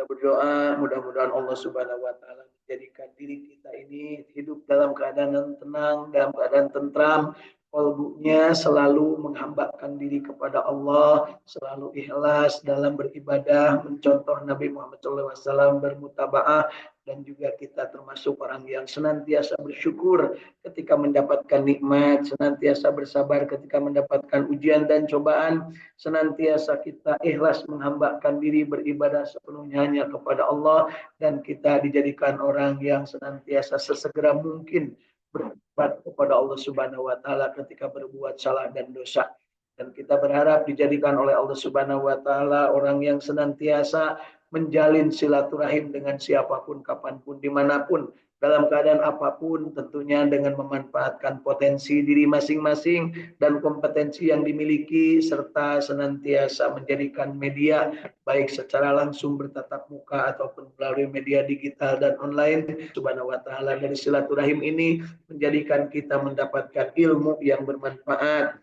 Kita berdoa mudah-mudahan Allah Subhanahu wa taala menjadikan diri kita ini hidup dalam keadaan tenang, dalam keadaan tentram, qalbunya selalu menghambakan diri kepada Allah, selalu ikhlas dalam beribadah, mencontoh Nabi Muhammad SAW, bermutabaah, dan juga kita termasuk orang yang senantiasa bersyukur ketika mendapatkan nikmat, senantiasa bersabar ketika mendapatkan ujian dan cobaan, senantiasa kita ikhlas menghambakan diri beribadah sepenuhnya hanya kepada Allah, dan kita dijadikan orang yang senantiasa sesegera mungkin bertobat kepada Allah Subhanahu wa taala ketika berbuat salah dan dosa. Dan kita berharap dijadikan oleh Allah Subhanahu wa taala orang yang senantiasa menjalin silaturahim dengan siapapun, kapanpun, dimanapun, dalam keadaan apapun, tentunya dengan memanfaatkan potensi diri masing-masing dan kompetensi yang dimiliki, serta senantiasa menjadikan media baik secara langsung bertatap muka ataupun melalui media digital dan online Subhanahu wa taala, dari silaturahim ini menjadikan kita mendapatkan ilmu yang bermanfaat,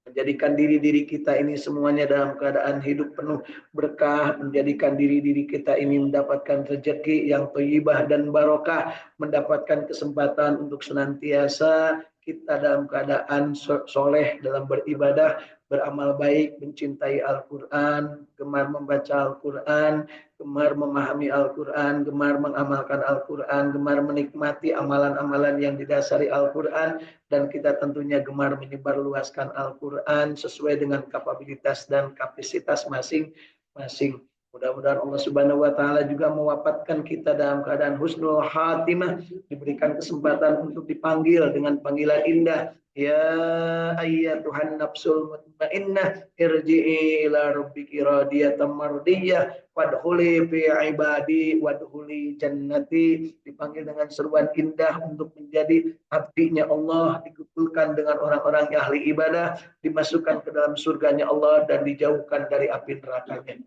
menjadikan diri-diri kita ini semuanya dalam keadaan hidup penuh berkah, menjadikan diri-diri kita ini mendapatkan rezeki yang thayyibah dan barokah, mendapatkan kesempatan untuk senantiasa kita dalam keadaan soleh dalam beribadah, beramal baik, mencintai Al-Quran, gemar membaca Al-Quran, gemar memahami Al-Quran, gemar mengamalkan Al-Quran, gemar menikmati amalan-amalan yang didasari Al-Quran, dan kita tentunya gemar menyebarluaskan Al-Quran sesuai dengan kapabilitas dan kapasitas masing-masing. Mudah-mudahan Allah Subhanahu wa taala juga mewafatkan kita dalam keadaan husnul khatimah, diberikan kesempatan untuk dipanggil dengan panggilan indah, ya ayyatuhan nafsul mutmainnah irji'i ila rabbiki radiyatan mardiyah wadkhuli fi ibadi wadkhuli jannati. Dipanggil dengan seruan indah untuk menjadi abdinya Allah, dikumpulkan dengan orang-orang yang ahli ibadah, dimasukkan ke dalam surganya Allah, dan dijauhkan dari api nerakanya.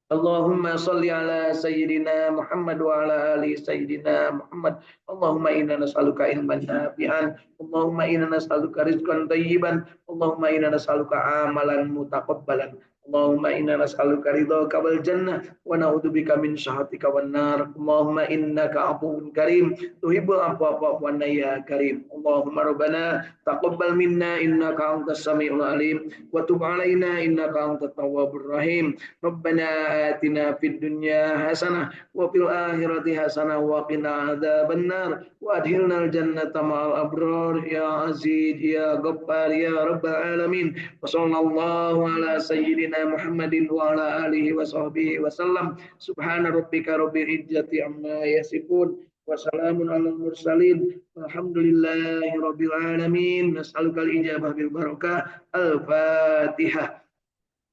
Allahumma salli ala Sayyidina Muhammad wa ala ali Sayyidina Muhammad. Allahumma inna nas'aluka ilman nafi'an. Allahumma inna nas'aluka rizqan thayyiban. Allahumma inna nas'aluka amalan mutaqabbalan. Allahumma inna nas'aluka ridhaka wal jannah wa na'udzubika min sakhatika wan nar. Allahumma innaka afuwwun karim tuhibbul afwa fa'fu anna ya karim. Allahumma rabbana taqabbal minna innaka antas samiul alim wa tub alaina innaka antat tawwabur rahim. Rabbana آتنا في الدنيا حسنة وفي الآخرة حسنة وقنا عذاب النار وأدخلنا الجنة مع الأبرار يا عزيز يا غفار يا رب العالمين. وصلى الله على سيدنا محمد وعلى آله وصحبه وسلم. سبحان ربك رب العزة عما يصفون وسلام على المرسلين والحمد لله رب العالمين. نسألك الإجابة بالبركة. الفاتحة.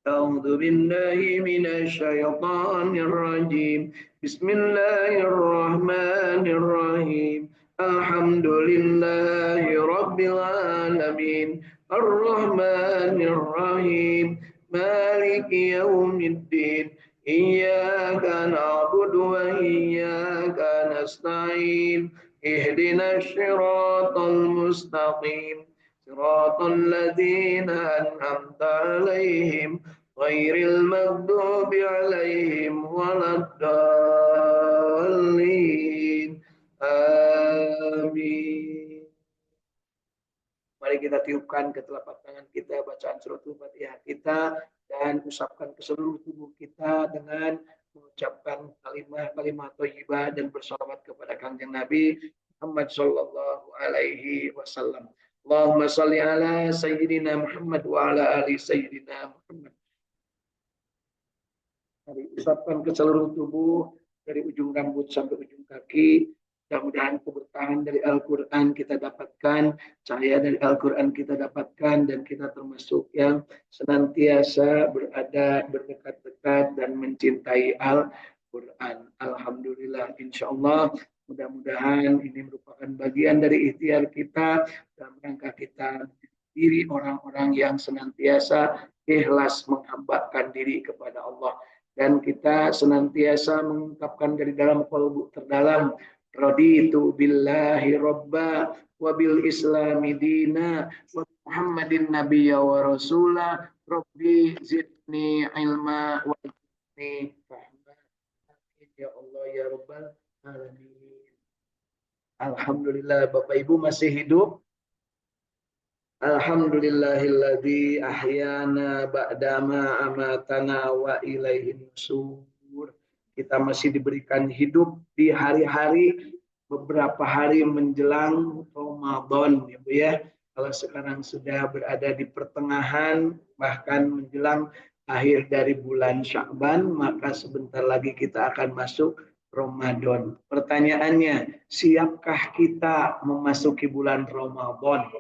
أعوذ بالله من الشيطان الرجيم. بسم الله الرحمن الرحيم. الحمد لله رب العالمين الرحمن الرحيم مالك يوم الدين إياك نعبد وإياك نستعين اهدنا الصراط المستقيم صراط الذين أنعمت عليهم غير المغضوب عليهم ولا الضالين. Amin. Mari kita tiupkan ke telapak tangan kita bacaan suratul Fatihah kita, dan usapkan ke seluruh tubuh kita dengan mengucapkan kalimat-kalimat thayyibah dan bersalawat kepada Kanjeng Nabi Muhammad sallallahu alaihi wasallam. Allahumma salli ala Sayyidina Muhammad wa ala ali Sayyidina Muhammad. Mari usapkan ke seluruh tubuh dari ujung rambut sampai ujung kaki. Mudah-mudahan keberkahan dari Al-Quran kita dapatkan, cahaya dari Al-Quran kita dapatkan, dan kita termasuk yang senantiasa berada berdekat-dekat dan mencintai Al-Quran. Alhamdulillah, insya Allah. Mudah-mudahan ini merupakan bagian dari ikhtiar kita dalam rangka kita diri orang-orang yang senantiasa ikhlas menghambakan diri kepada Allah, dan kita senantiasa mengungkapkan dari dalam qalbu terdalam, raditu billahi robba wa bil islami dina wa muhammadin nabiyya wa rasulah rabbi zidni ilma wa zidni fahma. ya Allah ya Rabbal alamin. Alhamdulillah Bapak Ibu masih hidup. Alhamdulillahilladzi ahyana ba'dama amatana wa ilaihin nusur. Kita masih diberikan hidup di hari-hari beberapa hari menjelang Ramadan ya Bu ya. Kalau sekarang sudah berada di pertengahan bahkan menjelang akhir dari bulan Sya'ban, maka sebentar lagi kita akan masuk Ramadan. Pertanyaannya, siapkah kita memasuki bulan Ramadan?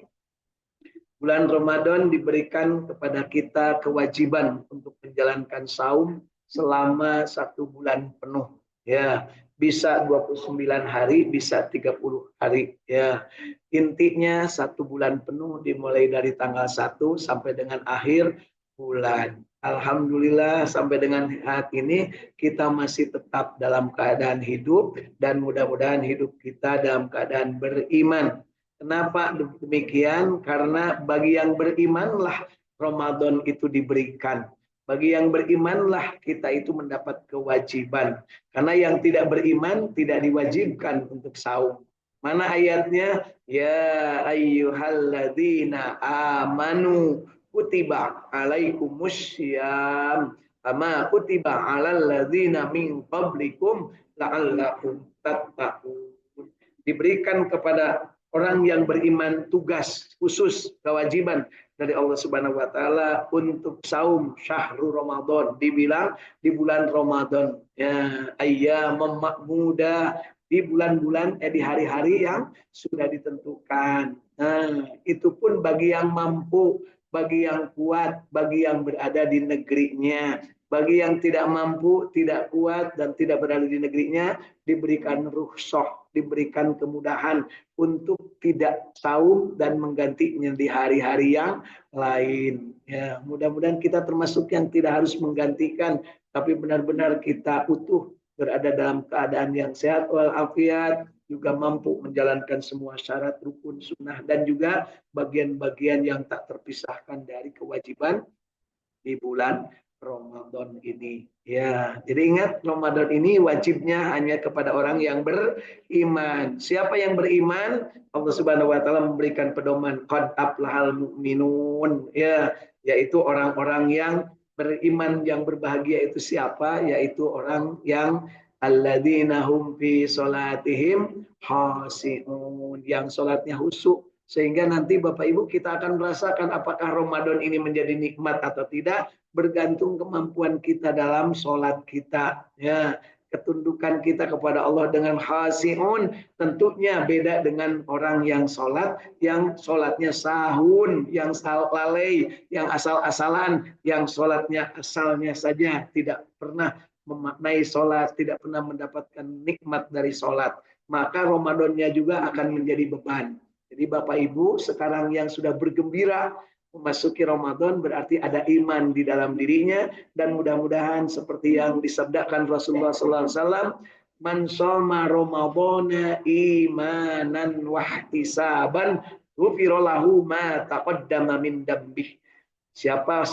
Bulan Ramadan diberikan kepada kita kewajiban untuk menjalankan saum selama 1 bulan penuh. Ya, bisa 29 hari, bisa 30 hari. Ya, intinya 1 bulan penuh dimulai dari tanggal 1 sampai dengan akhir bulan. Alhamdulillah sampai dengan saat ini kita masih tetap dalam keadaan hidup dan mudah-mudahan hidup kita dalam keadaan beriman. Kenapa demikian? Karena bagi yang berimanlah Ramadan itu diberikan. Bagi yang berimanlah kita itu mendapat kewajiban. Karena yang tidak beriman tidak diwajibkan untuk saum. Mana ayatnya? Ya ayyuhalladzina amanu kutiba alaikumussyam kama kutiba alal ladzina min qablikum la'allakum tattaqun. Diberikan kepada orang yang beriman tugas khusus kewajiban dari Allah Subhanahu wa taala untuk saum syahrul Ramadan, dibilang di bulan Ramadan ya ayyamam ma'muda, di bulan-bulan di hari-hari yang sudah ditentukan. Nah, itu pun bagi yang mampu, bagi yang kuat, bagi yang berada di negerinya. Bagi yang tidak mampu, tidak kuat dan tidak berada di negerinya diberikan rukhsah, diberikan kemudahan untuk tidak saum dan menggantinya di hari-hari yang lain. Ya, mudah-mudahan kita termasuk yang tidak harus menggantikan, tapi benar-benar kita utuh berada dalam keadaan yang sehat walafiat, juga mampu menjalankan semua syarat rukun sunnah dan juga bagian-bagian yang tak terpisahkan dari kewajiban di bulan Ramadan ini. Ya, jadi ingat Ramadan ini wajibnya hanya kepada orang yang beriman. Siapa yang beriman? Allah Subhanahu wa taala memberikan pedoman qad aflahal mu'minun. Ya, yaitu orang-orang yang beriman yang berbahagia itu siapa? Yaitu orang yang alladzina hum fi salatihim khashi'un, yang salatnya khusyuk. Sehingga nanti Bapak Ibu kita akan merasakan apakah Ramadan ini menjadi nikmat atau tidak, bergantung kemampuan kita dalam sholat kita. Ya, ketundukan kita kepada Allah dengan khasi'un tentunya beda dengan orang yang sholatnya sahun, yang lalai, yang asal-asalan, yang sholatnya asalnya saja, tidak pernah memaknai sholat, tidak pernah mendapatkan nikmat dari sholat. Maka Ramadannya juga akan menjadi beban. Jadi Bapak Ibu sekarang yang sudah bergembira memasuki Ramadan berarti ada iman di dalam dirinya, dan mudah-mudahan seperti yang disabdakan Rasulullah SAW, man shoma ramadhana imanan wahtisaban ghufira lahu ma taqaddama min dambih. Siapa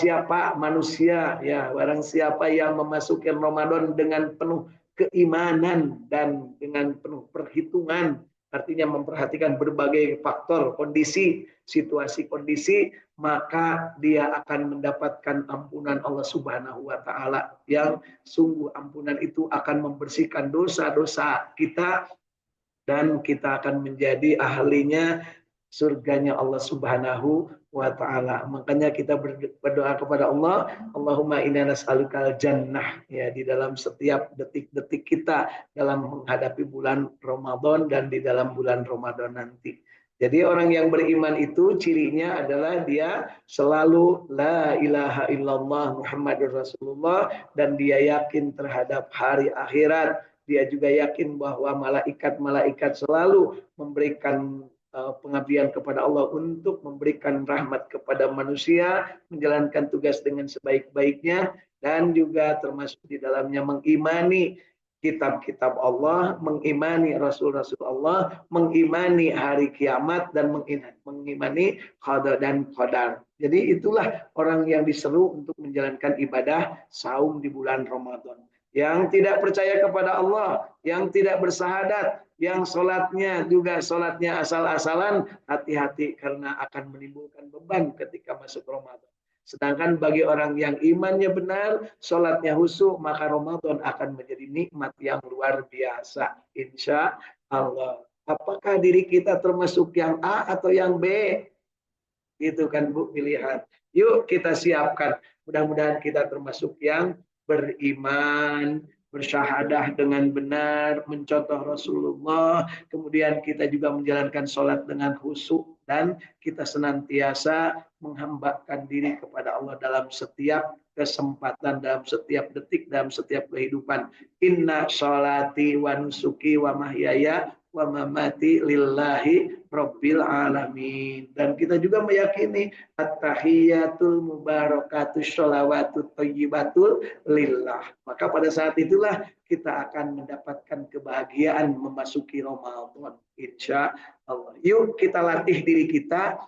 manusia ya, barang siapa yang memasuki Ramadan dengan penuh keimanan dan dengan penuh perhitungan, artinya memperhatikan berbagai faktor, kondisi, situasi kondisi, maka dia akan mendapatkan ampunan Allah Subhanahu wa taala, yang sungguh ampunan itu akan membersihkan dosa-dosa kita dan kita akan menjadi ahlinya surganya Allah Subhanahu wa taala. Makanya kita berdoa kepada Allah, Allahumma inna nas'alukal jannah, ya, di dalam setiap detik-detik kita dalam menghadapi bulan Ramadan dan di dalam bulan Ramadan nanti. Jadi orang yang beriman itu cirinya adalah dia selalu la ilaha illallah Muhammadur Rasulullah, dan dia yakin terhadap hari akhirat. Dia juga yakin bahwa malaikat-malaikat selalu memberikan pengabdian kepada Allah untuk memberikan rahmat kepada manusia, menjalankan tugas dengan sebaik-baiknya, dan juga termasuk di dalamnya mengimani kitab-kitab Allah, mengimani Rasul-Rasul Allah, mengimani hari kiamat, dan mengimani qada dan qadar. Jadi itulah orang yang diseru untuk menjalankan ibadah saum di bulan Ramadan. yang tidak percaya kepada Allah, yang tidak bersahadat, yang sholatnya juga sholatnya asal-asalan, hati-hati karena akan menimbulkan beban ketika masuk Ramadan. Sedangkan bagi orang yang imannya benar, sholatnya khusyuk, maka Ramadan akan menjadi nikmat yang luar biasa. Insya Allah. Apakah diri kita termasuk yang A atau yang B? Gitu kan Bu, pilihan. Yuk kita siapkan. Mudah-mudahan kita termasuk yang beriman, bersyahadah dengan benar, mencontoh Rasulullah, kemudian kita juga menjalankan sholat dengan khusyuk, dan kita senantiasa menghambakan diri kepada Allah dalam setiap kesempatan, dalam setiap detik, dalam setiap kehidupan. Inna sholati wa nusuki wa mahyaya wa mamati lillahi rabbil alamin. Dan kita juga meyakini at-tahiyatul mubarakatus sholawatut thayyibatul lillah. Maka pada saat itulah kita akan mendapatkan kebahagiaan memasuki Ramadan, insya Allah. Yuk kita latih diri kita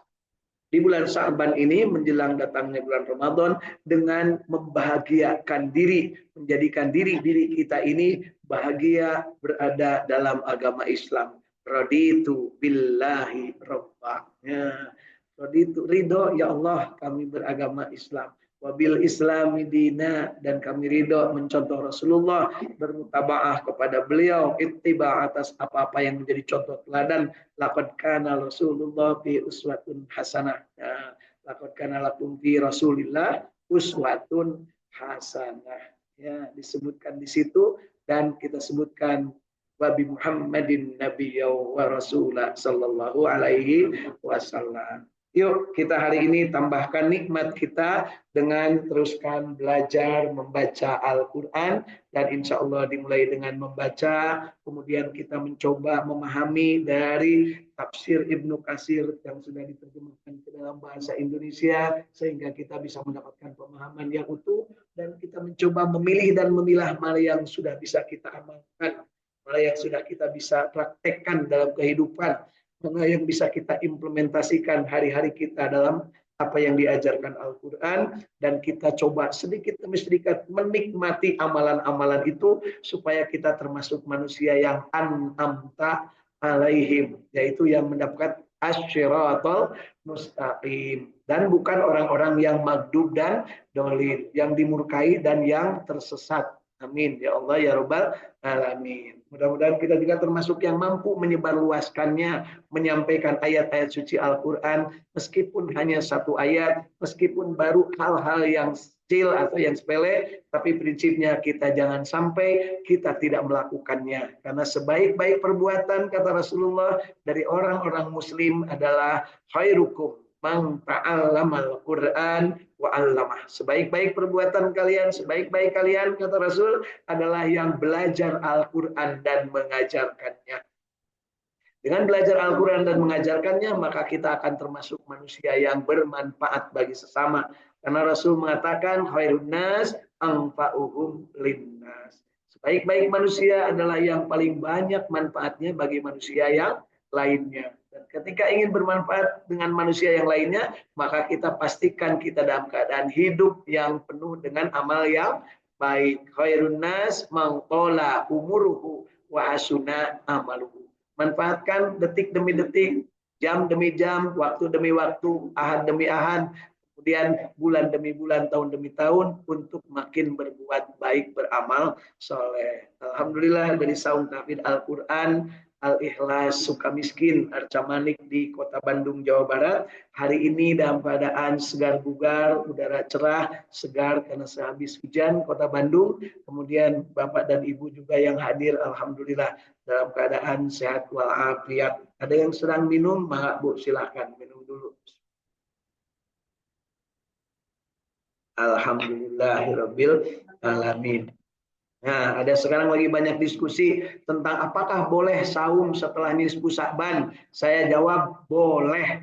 di bulan Sya'ban ini menjelang datangnya bulan Ramadan dengan membahagiakan diri, menjadikan diri kita ini bahagia berada dalam agama Islam. Raditu billahi rabba. Ya. Raditu ridho ya Allah kami beragama Islam. Wabil islami dina, dan kami ridho mencontoh Rasulullah, bermutabaah kepada beliau, ittiba atas apa-apa yang menjadi contoh teladan. Laqad kana Rasulullah fi uswatun hasanah. Ya, laqad kana lakum fi Rasulillah uswatun hasanah. Ya, disebutkan di situ, dan kita sebutkan Wabi Muhammadin nabiyya wa rasulah sallallahu alaihi wasallam. Yuk kita hari ini tambahkan nikmat kita dengan teruskan belajar membaca Al-Quran, dan insya Allah dimulai dengan membaca, kemudian kita mencoba memahami dari tafsir Ibnu Katsir yang sudah diterjemahkan ke dalam bahasa Indonesia, sehingga kita bisa mendapatkan pemahaman yang utuh, dan kita mencoba memilih dan memilah mana yang sudah bisa kita amalkan, mana yang sudah kita bisa praktekkan dalam kehidupan, mana yang bisa kita implementasikan hari-hari kita dalam apa yang diajarkan Al-Quran, dan kita coba sedikit demi sedikit menikmati amalan-amalan itu supaya kita termasuk manusia yang an'amta alaihim, yaitu yang mendapat asyiratul mustaqim, dan bukan orang-orang yang maghdub dan dolin, yang dimurkai dan yang tersesat. Amin ya Allah ya Rabbal alamin. Mudah-mudahan kita juga termasuk yang mampu menyebarluaskannya, menyampaikan ayat-ayat suci Al-Quran, meskipun hanya satu ayat, meskipun baru hal-hal yang kecil atau yang sepele, tapi prinsipnya kita jangan sampai kita tidak melakukannya. Karena sebaik-baik perbuatan, kata Rasulullah, dari orang-orang muslim adalah khairukum man ta'allamal Qur'an wa 'allamah. Sebaik-baik perbuatan kalian, sebaik-baik kalian, kata Rasul, adalah yang belajar Al-Qur'an dan mengajarkannya. Dengan belajar Al-Quran dan mengajarkannya, maka kita akan termasuk manusia yang bermanfaat bagi sesama. Karena Rasul mengatakan, khairun nas anfa'uhum linnas. Sebaik-baik manusia adalah yang paling banyak manfaatnya bagi manusia yang lainnya. Dan ketika ingin bermanfaat dengan manusia yang lainnya, maka kita pastikan kita dalam keadaan hidup yang penuh dengan amal yang baik. Khairun nas man tala umuruhu wa hasuna amaluhu. Manfaatkan detik demi detik, jam demi jam, waktu demi waktu, ahad demi ahad, kemudian bulan demi bulan, tahun demi tahun, untuk makin berbuat baik, beramal soleh. Alhamdulillah dari Saung Tahfidz Al-Quran Al-Ikhlas Sukamiskin Arca Manik di Kota Bandung, Jawa Barat, hari ini dalam keadaan segar bugar, udara cerah, segar karena sehabis hujan Kota Bandung. Kemudian Bapak dan Ibu juga yang hadir, alhamdulillah dalam keadaan sehat walafiat. Ada yang sedang minum, maka Bu silahkan minum dulu. Alhamdulillahirabbil alamin. Nah, ada sekarang lagi banyak diskusi tentang apakah boleh saum setelah nisfu Sya'ban. Saya jawab boleh,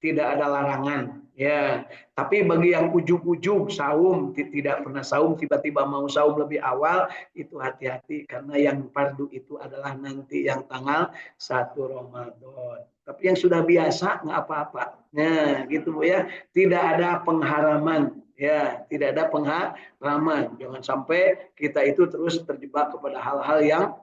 tidak ada larangan. Ya, tapi bagi yang ujug-ujug saum, tidak pernah saum, tiba-tiba mau saum lebih awal, itu hati-hati karena yang fardu itu adalah nanti yang tanggal 1 Ramadan. Tapi yang sudah biasa nggak apa-apa. Nah, gitu Bu ya. Tidak ada pengharaman Ya, tidak ada pengharaman. Jangan sampai kita itu terus terjebak kepada hal-hal yang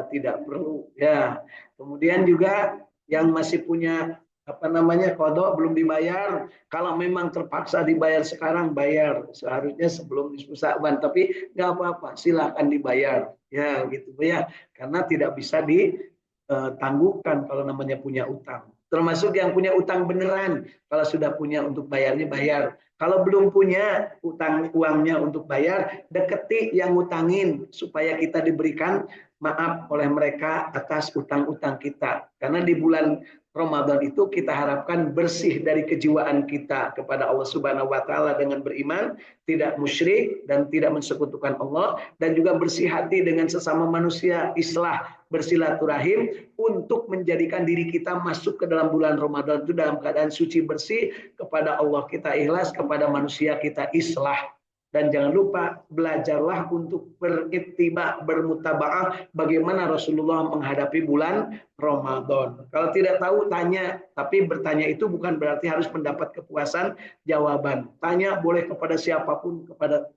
tidak perlu. Ya, kemudian juga yang masih punya apa namanya kodok belum dibayar, kalau memang terpaksa dibayar sekarang bayar, seharusnya sebelum nisfu Sa'ban, tapi nggak apa-apa, silahkan dibayar, ya gitu ya, karena tidak bisa ditangguhkan kalau namanya punya utang. Termasuk yang punya utang beneran, kalau sudah punya untuk bayarnya bayar. Kalau belum punya utang uangnya untuk bayar, deketi yang ngutangin supaya kita diberikan maaf oleh mereka atas utang-utang kita. Karena di bulan Ramadan itu kita harapkan bersih dari kejiwaan kita kepada Allah Subhanahu wa taala dengan beriman, tidak musyrik dan tidak mensekutukan Allah, dan juga bersih hati dengan sesama manusia, islah, bersilaturahim untuk menjadikan diri kita masuk ke dalam bulan Ramadan itu dalam keadaan suci bersih, kepada Allah kita ikhlas, kepada manusia kita islah. Dan jangan lupa belajarlah untuk berittiba, bermutabaah bagaimana Rasulullah menghadapi bulan Ramadan. Kalau tidak tahu tanya, tapi bertanya itu bukan berarti harus mendapat kepuasan jawaban. Tanya boleh kepada siapapun, kepada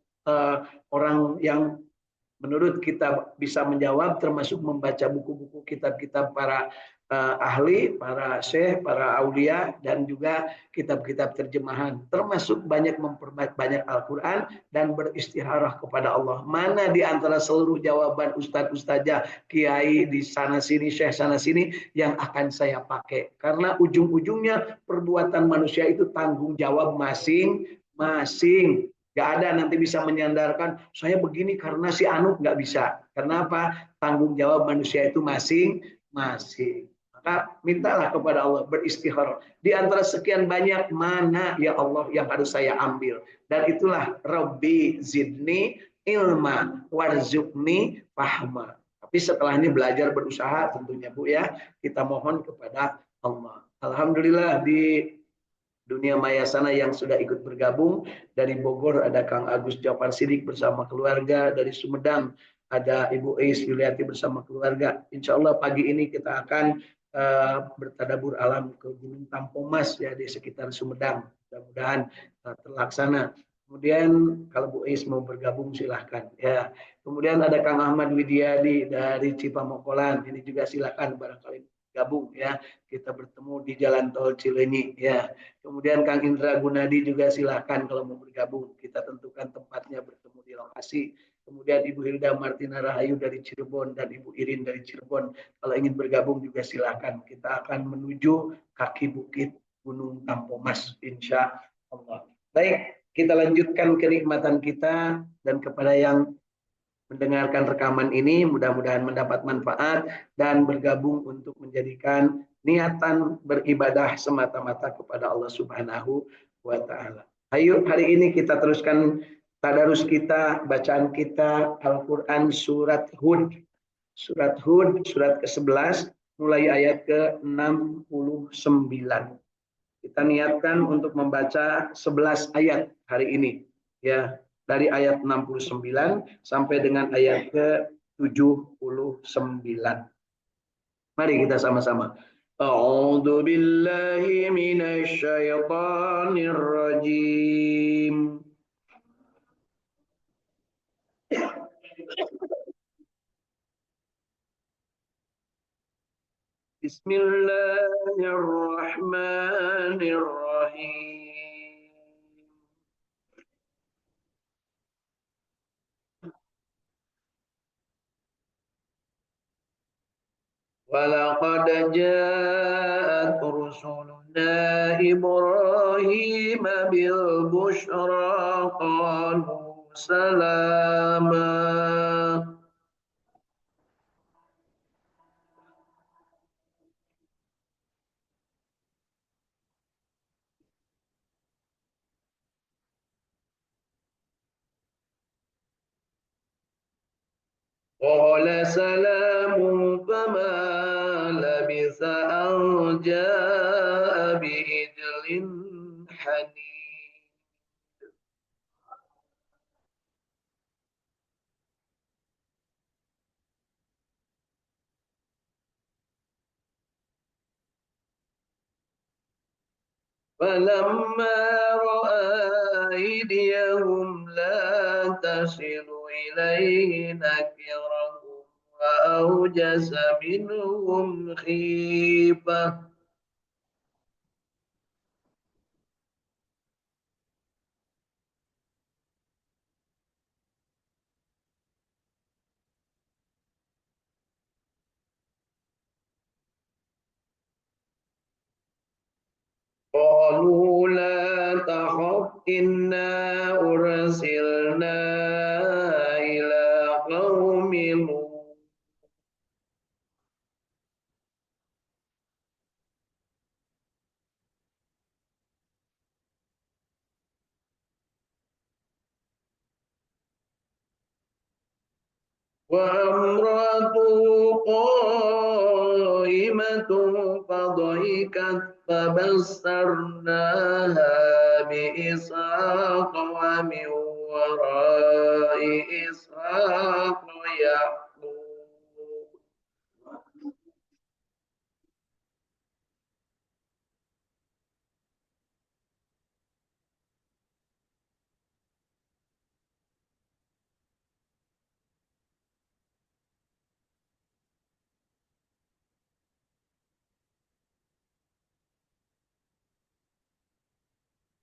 orang yang menurut kita bisa menjawab, termasuk membaca buku-buku kitab-kitab para ahli, para syekh, para aulia, dan juga kitab-kitab terjemahan, termasuk banyak memperbanyak Al-Quran dan beristikharah kepada Allah. Mana di antara seluruh jawaban ustadz ustazah kiai di sana sini, syekh sana sini yang akan saya pakai, karena ujung-ujungnya perbuatan manusia itu tanggung jawab masing-masing. Gak ada nanti bisa menyandarkan saya begini karena si Anu, nggak bisa. Karena apa? Tanggung jawab manusia itu masing-masing. Maka mintalah kepada Allah, beristikharah. Di antara sekian banyak, mana ya Allah yang harus saya ambil? Dan itulah Rabbi zidni ilma warzuqni fahma. Tapi setelah ini belajar berusaha tentunya Bu ya, kita mohon kepada Allah. Alhamdulillah di dunia maya sana yang sudah ikut bergabung. Dari Bogor ada Kang Agus Jafar Sidik bersama keluarga, dari Sumedang ada Ibu Ais Yuliati bersama keluarga. Insya Allah pagi ini kita akan bertadabur alam ke Gunung Tampomas ya di sekitar Sumedang. Mudah-mudahan terlaksana. Kemudian kalau Bu Ais mau bergabung silahkan ya. Kemudian ada Kang Ahmad Widiadi dari Cipamokolan, ini juga silahkan barangkali gabung ya, kita bertemu di Jalan Tol Cileunyi ya. Kemudian Kang Indra Gunadi juga silahkan kalau mau bergabung, kita tentukan tempatnya bertemu di lokasi. Kemudian Ibu Hilda Martina Rahayu dari Cirebon dan Ibu Irin dari Cirebon, kalau ingin bergabung juga silahkan. Kita akan menuju kaki bukit Gunung Tampomas insya Allah. Baik, kita lanjutkan kenikmatan kita, dan kepada yang mendengarkan rekaman ini mudah-mudahan mendapat manfaat dan bergabung untuk menjadikan niatan beribadah semata-mata kepada Allah Subhanahu wa taala. Ayo hari ini kita teruskan tadarus kita, bacaan kita Al-Qur'an surat Hud. Surat Hud surat ke-11 mulai ayat ke-69. Kita niatkan untuk membaca 11 ayat hari ini ya, dari ayat 69 sampai dengan ayat ke-79. Mari kita sama-sama. A'udzu billahi minasy syaithanir rajim. Bismillahirrahmanirrahim. ولقد جاءت رسلنا إبراهيم بالبشرى قالوا سلاما قال سلام فما لبث أن جاء بعجل حنيذ فلما رأى أيديهم لا تصل إليه نكرهم وأوجس منهم خيفة. قالوا لا تخف إنا أرسلنا إلى قوم لوط. وامرأته قائمة فضحكت فبشرناها بإسحاق ومن وراء إسحاق يعقوب.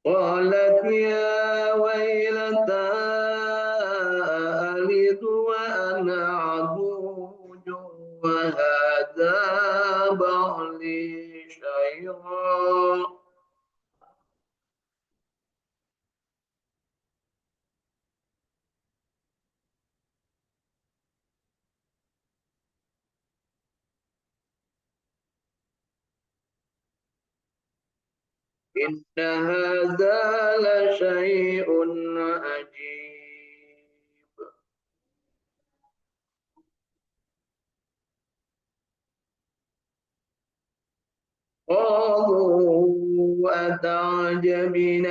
قالت يا ويلتى ألد وأنا عجوز وهذا بعلي شيخا. إن هذا لشيء عجيب. قالوا أتعجبين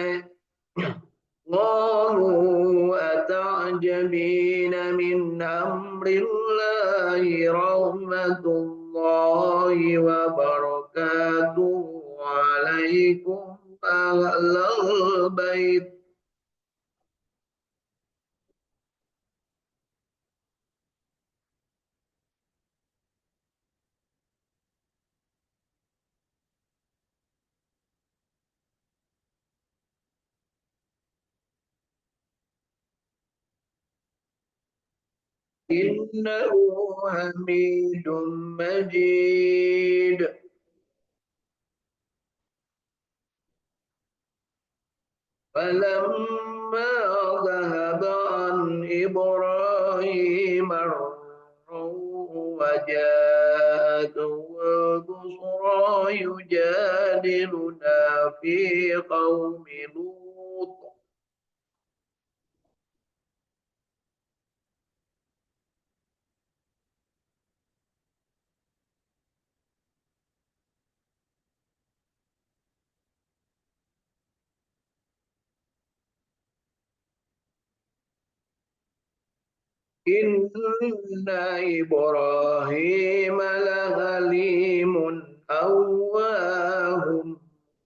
أتعجبين من أمر الله رحمة الله وبركاته عليكم أهل البيت. إنه حميد مجيد. فلما ذهب عن إبراهيم الروع وجاءته البشرى يجادلنا في قوم لوط. إن إبراهيم لحليم أواه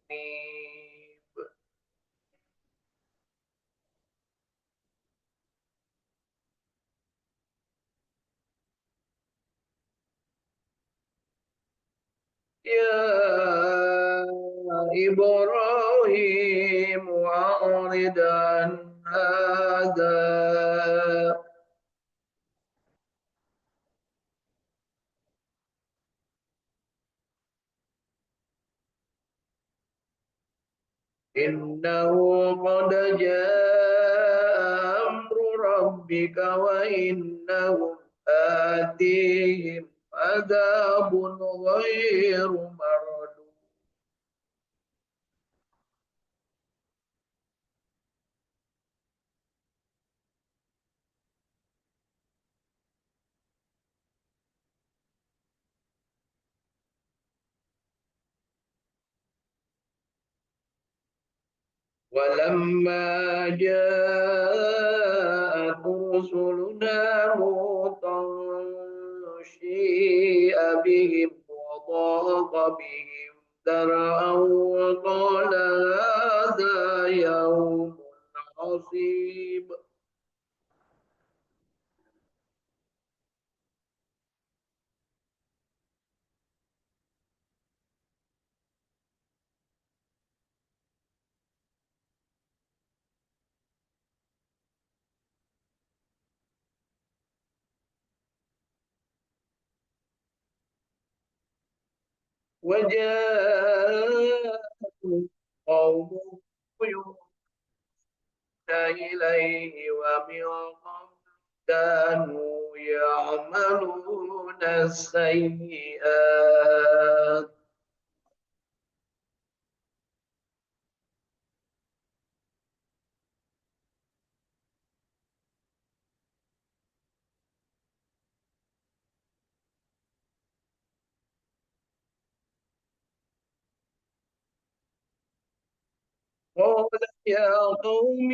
منيب. يا إبراهيم أعرض عن هذا إنه قد جاء أمر ربك وإنهم آتيهم عذاب غير مردود. ولما جاءت رسلنا لوطا سيء بهم وضاق بهم ذرعا وقال هذا يوم حصيب وجاء قوم إليه ومن قبل كانوا يعملون السيئات قال يا قوم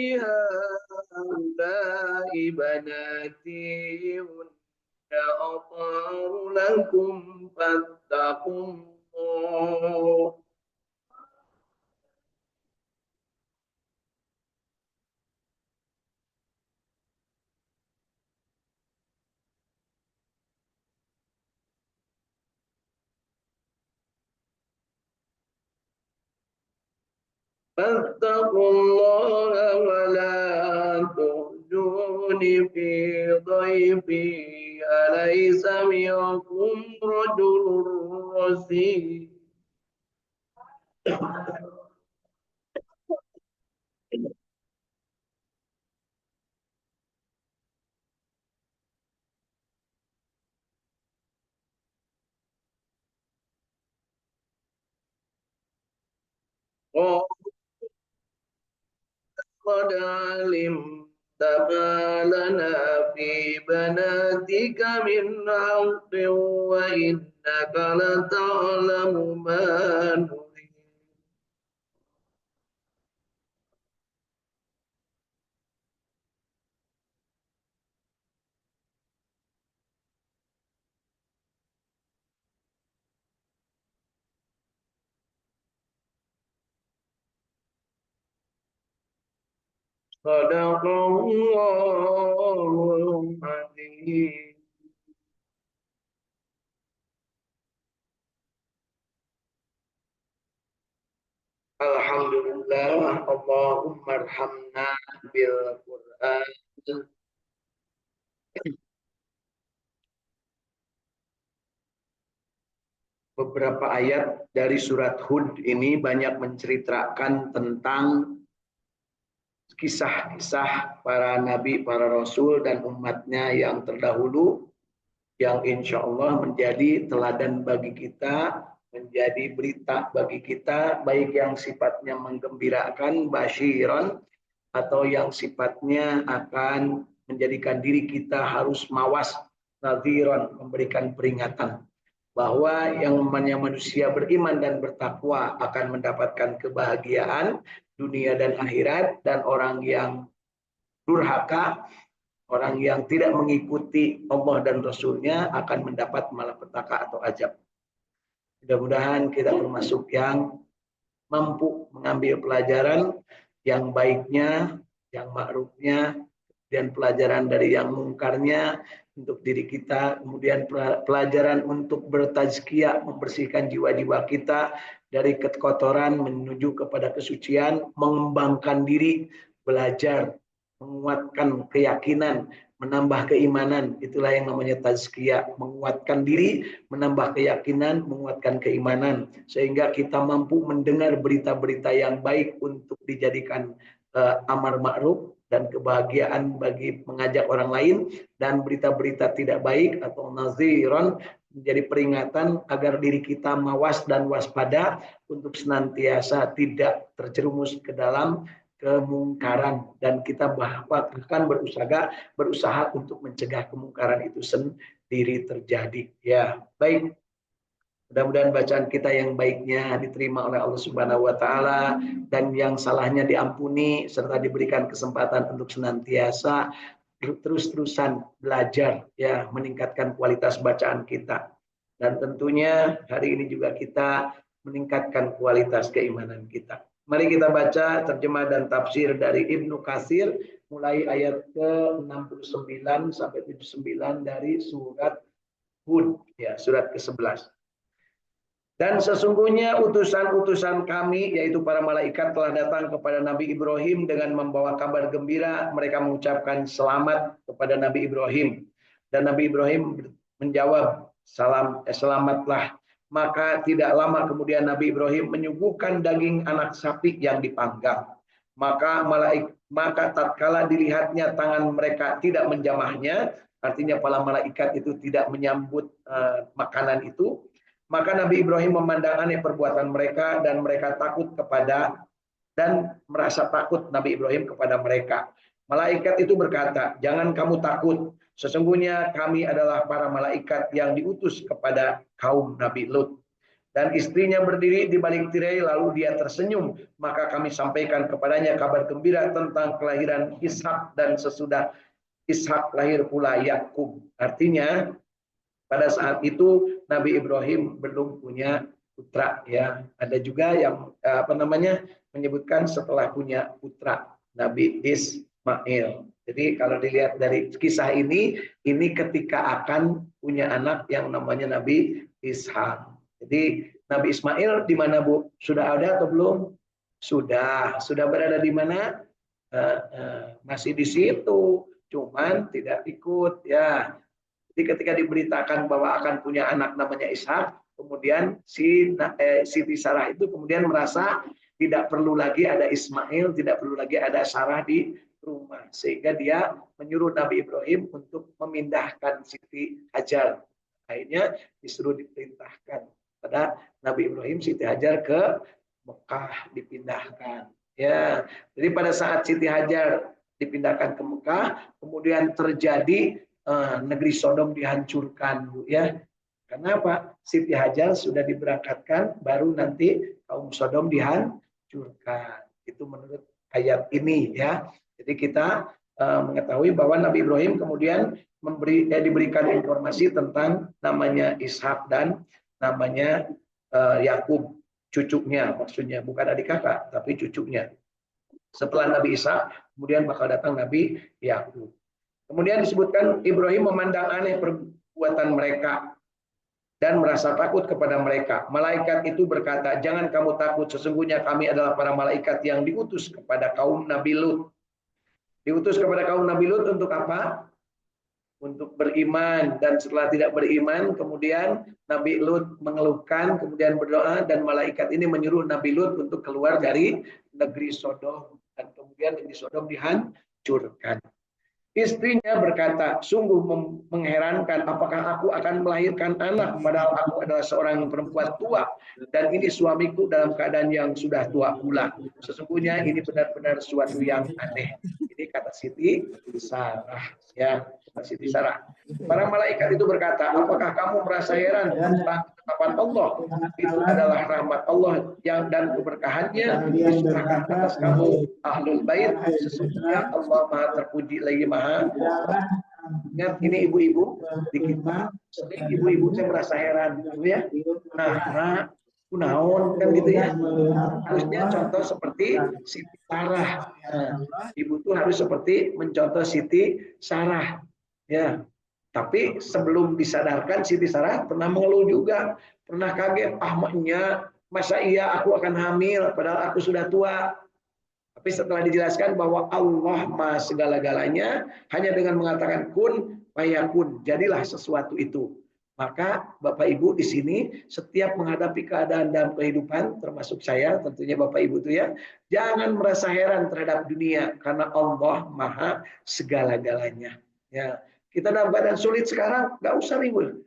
هؤلاء بناتي هن أطهر لكم فاتقوا الله فاتقوا الله ولا تخزوني في ضيفي أليس منكم رجل رشيد قد علمت ما لنا في بناتك من حق وإنك لتعلم ما نريد صدق الله العظيم Alhamdulillah Allahumma arhamna bil Quran. Beberapa ayat dari surat Hud ini banyak menceritakan tentang kisah-kisah para nabi, para rasul dan umatnya yang terdahulu yang insya Allah menjadi teladan bagi kita, menjadi berita bagi kita, baik yang sifatnya menggembirakan, basyiron, atau yang sifatnya akan menjadikan diri kita harus mawas, nadhiron, memberikan peringatan bahwa yang namanya manusia beriman dan bertakwa akan mendapatkan kebahagiaan dunia dan akhirat, dan orang yang durhaka, orang yang tidak mengikuti Allah dan Rasulnya akan mendapat malapetaka atau azab. Mudah-mudahan kita termasuk yang mampu mengambil pelajaran yang baiknya, yang ma'rufnya, dan pelajaran dari yang mungkarnya untuk diri kita, kemudian pelajaran untuk bertazkiyah, membersihkan jiwa-jiwa kita dari kekotoran menuju kepada kesucian, mengembangkan diri, belajar, menguatkan keyakinan, menambah keimanan. Itulah yang namanya tazkiyah, menguatkan diri, menambah keyakinan, menguatkan keimanan, sehingga kita mampu mendengar berita-berita yang baik untuk dijadikan amar ma'ruf dan kebahagiaan bagi mengajak orang lain, dan berita-berita tidak baik atau naziron menjadi peringatan agar diri kita mawas dan waspada untuk senantiasa tidak terjerumus ke dalam kemungkaran, dan kita bahkan berusaha untuk mencegah kemungkaran itu sendiri terjadi. Ya, baik. Mudah-mudahan bacaan kita yang baiknya diterima oleh Allah Subhanahu wa taala, dan yang salahnya diampuni, serta diberikan kesempatan untuk senantiasa terus-terusan belajar, ya, meningkatkan kualitas bacaan kita. Dan tentunya hari ini juga kita meningkatkan kualitas keimanan kita. Mari kita baca terjemah dan tafsir dari Ibnu Katsir mulai ayat ke-69 sampai 79 dari surat Hud, ya, surat ke-11. Dan sesungguhnya utusan-utusan kami, yaitu para malaikat, telah datang kepada Nabi Ibrahim dengan membawa kabar gembira. Mereka mengucapkan selamat kepada Nabi Ibrahim. Dan Nabi Ibrahim menjawab, selamatlah. Maka tidak lama kemudian Nabi Ibrahim menyuguhkan daging anak sapi yang dipanggang. Maka tatkala dilihatnya tangan mereka tidak menjamahnya, artinya para malaikat itu tidak menyambut makanan itu, maka Nabi Ibrahim memandang aneh perbuatan mereka dan mereka merasa takut Nabi Ibrahim kepada mereka. Malaikat itu berkata, "Jangan kamu takut. Sesungguhnya kami adalah para malaikat yang diutus kepada kaum Nabi Lut." Dan istrinya berdiri di balik tirai lalu dia tersenyum. Maka kami sampaikan kepadanya kabar gembira tentang kelahiran Ishak dan sesudah Ishak lahir pula Yakub. Artinya pada saat itu Nabi Ibrahim belum punya putra, ya. Ada juga yang menyebutkan setelah punya putra Nabi Ismail. Jadi kalau dilihat dari kisah ini ketika akan punya anak yang namanya Nabi Ishak. Jadi Nabi Ismail di mana, Bu? Sudah ada atau belum? Sudah berada di mana? Masih di situ, cuman tidak ikut, ya. Jadi ketika diberitakan bahwa akan punya anak namanya Ishak, kemudian Siti Sarah itu kemudian merasa tidak perlu lagi ada Ismail, tidak perlu lagi ada Sarah di rumah. Sehingga dia menyuruh Nabi Ibrahim untuk memindahkan Siti Hajar. Akhirnya disuruh diperintahkan pada Nabi Ibrahim Siti Hajar ke Mekah dipindahkan. Ya, jadi pada saat Siti Hajar dipindahkan ke Mekah, kemudian terjadi negeri Sodom dihancurkan, Bu, ya. Kenapa? Siti Hajar sudah diberangkatkan, baru nanti kaum Sodom dihancurkan. Itu menurut ayat ini, ya. Jadi kita mengetahui bahwa Nabi Ibrahim kemudian diberikan informasi tentang namanya Ishak dan namanya Yakub, cucunya, maksudnya bukan adik kakak, tapi cucunya. Setelah Nabi Ishak, kemudian bakal datang Nabi Yakub. Kemudian disebutkan Ibrahim memandang aneh perbuatan mereka dan merasa takut kepada mereka. Malaikat itu berkata, "Jangan kamu takut, sesungguhnya kami adalah para malaikat yang diutus kepada kaum Nabi Lut." Diutus kepada kaum Nabi Lut untuk apa? Untuk beriman. Dan setelah tidak beriman, kemudian Nabi Lut mengeluhkan, kemudian berdoa, dan malaikat ini menyuruh Nabi Lut untuk keluar dari negeri Sodom. Dan kemudian negeri Sodom dihancurkan. Istrinya berkata, "Sungguh mengherankan, apakah aku akan melahirkan anak padahal aku adalah seorang perempuan tua dan ini suamiku dalam keadaan yang sudah tua pula. Sesungguhnya ini benar-benar suatu yang aneh." Ini kata Siti Sarah, ya, Siti Sarah. Para malaikat itu berkata, "Apakah kamu merasa heran tentang ketetapan Allah? Itu adalah rahmat Allah dan keberkahannya disempurnakan atas kamu ahlul bait. Sesungguhnya Allah Maha terpuji lagi Maha." Ingat, ini ibu-ibu di kita, sering ibu-ibu saya merasa heran, gitu ya. Nah, kunaon kan gitu ya. Harusnya contoh seperti Siti Sarah. Nah, ibu tuh harus seperti mencontoh Siti Sarah. Ya, tapi sebelum disadarkan Siti Sarah pernah mengeluh juga, pernah kaget, "Ahmadnya, masa iya aku akan hamil padahal aku sudah tua?" Tapi setelah dijelaskan bahwa Allah Maha segala-galanya, hanya dengan mengatakan kun fayakun, jadilah sesuatu itu. Maka Bapak Ibu di sini setiap menghadapi keadaan dalam kehidupan, termasuk saya, tentunya Bapak Ibu itu, ya, jangan merasa heran terhadap dunia karena Allah Maha segala-galanya. Ya, kita dalam keadaan sulit sekarang, nggak usah ribut,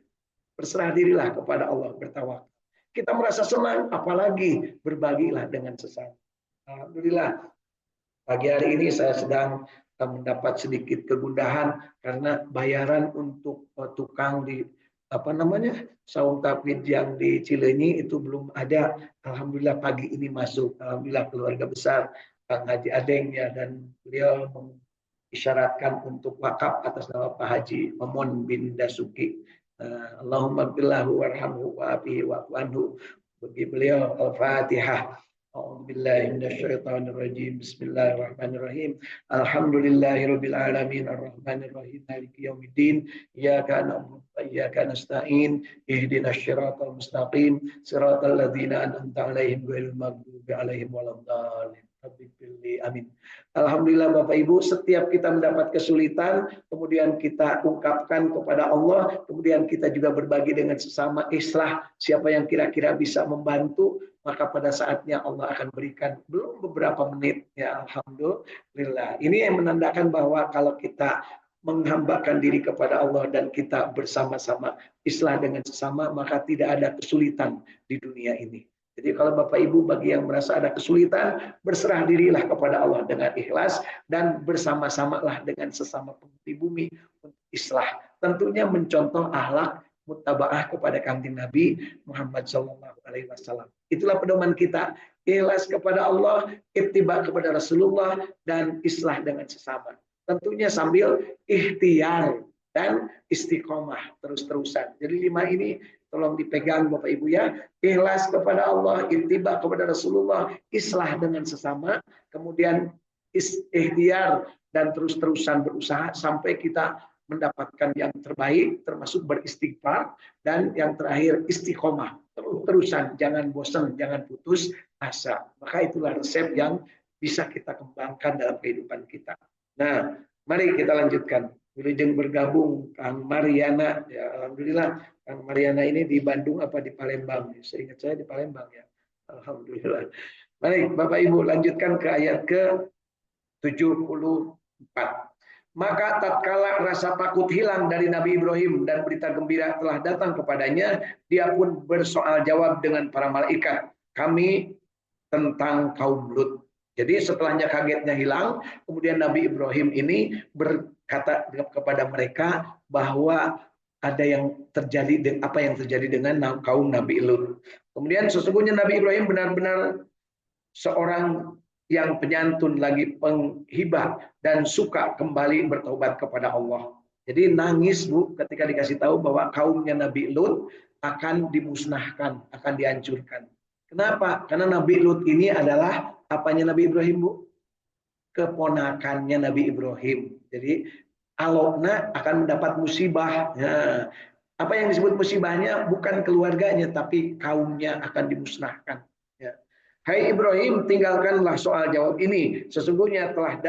berserah dirilah kepada Allah, bertawakal. Kita merasa senang, apalagi berbagilah dengan sesama. Alhamdulillah, pagi hari ini saya sedang mendapat sedikit kegundahan karena bayaran untuk tukang di saung tapit yang di Cileunyi itu belum ada. Alhamdulillah pagi ini masuk. Alhamdulillah keluarga besar Kang Haji Adeng, ya, dan beliau mengisyaratkan untuk wakaf atas nama Pak Haji Momon bin Dasuki. Allahumma billahu warhamhu wa'afihi wa'fu anhu. Bagi beliau Al-Fatihah. A'udzubillahi minasyaitonirrajim. Bismillahirrahmanirrahim. Alhamdulillahirabbil alamin arrahmanirrahim maliki yaumiddin. Iyyaka na'budu wa iyyaka nasta'in. Ihdinas siratal mustaqim. Siratal ladzina an'amta 'alaihim ghairil maghdubi 'alaihim waladdallin. Amin. Alhamdulillah Bapak Ibu, setiap kita mendapat kesulitan, kemudian kita ungkapkan kepada Allah, kemudian kita juga berbagi dengan sesama, islah siapa yang kira-kira bisa membantu, maka pada saatnya Allah akan berikan. Belum beberapa menit, ya alhamdulillah. Ini yang menandakan bahwa kalau kita menghambakan diri kepada Allah dan kita bersama-sama islah dengan sesama, maka tidak ada kesulitan di dunia ini. Jadi kalau Bapak Ibu bagi yang merasa ada kesulitan, berserah dirilah kepada Allah dengan ikhlas dan bersama-samalah dengan sesama penghuni bumi untuk islah. Tentunya mencontoh akhlak muttabaah kepada kanjeng Nabi Muhammad SAW. Itulah pedoman kita, ikhlas kepada Allah, ittiba kepada Rasulullah, dan islah dengan sesama. Tentunya sambil ikhtiar dan istiqomah terus-terusan. Jadi 5 ini tolong dipegang Bapak Ibu ya. Ikhlas kepada Allah, ittiba kepada Rasulullah, islah dengan sesama, kemudian ikhtiar dan terus-terusan berusaha sampai kita mendapatkan yang terbaik, termasuk beristighfar, dan yang terakhir istiqomah, terus-terusan, jangan bosan, jangan putus asa. Maka itulah resep yang bisa kita kembangkan dalam kehidupan kita. Nah, mari kita lanjutkan. Wilujeng bergabung Kang Mariana, ya alhamdulillah Kang Mariana ini di Bandung apa di Palembang? Seingat saya di Palembang ya. Alhamdulillah. Baik, Bapak Ibu lanjutkan ke ayat ke-74. Maka tatkala rasa takut hilang dari Nabi Ibrahim dan berita gembira telah datang kepadanya, dia pun bersoal jawab dengan para malaikat, kami tentang kaum Lut. Jadi setelahnya kagetnya hilang, kemudian Nabi Ibrahim ini berkata kepada mereka bahwa ada yang terjadi, apa yang terjadi dengan kaum Nabi Lut. Kemudian sesungguhnya Nabi Ibrahim benar-benar seorang yang penyantun, lagi penghibah, dan suka kembali bertobat kepada Allah. Jadi nangis Bu ketika dikasih tahu bahwa kaumnya Nabi Lut akan dimusnahkan, akan dihancurkan. Kenapa? Karena Nabi Lut ini adalah apanya Nabi Ibrahim Bu? Keponakannya Nabi Ibrahim. Jadi alokna akan mendapat musibah. Nah, apa yang disebut musibahnya bukan keluarganya, tapi kaumnya akan dimusnahkan. Ya. Hai Ibrahim, tinggalkanlah soal jawab ini. Sesungguhnya telah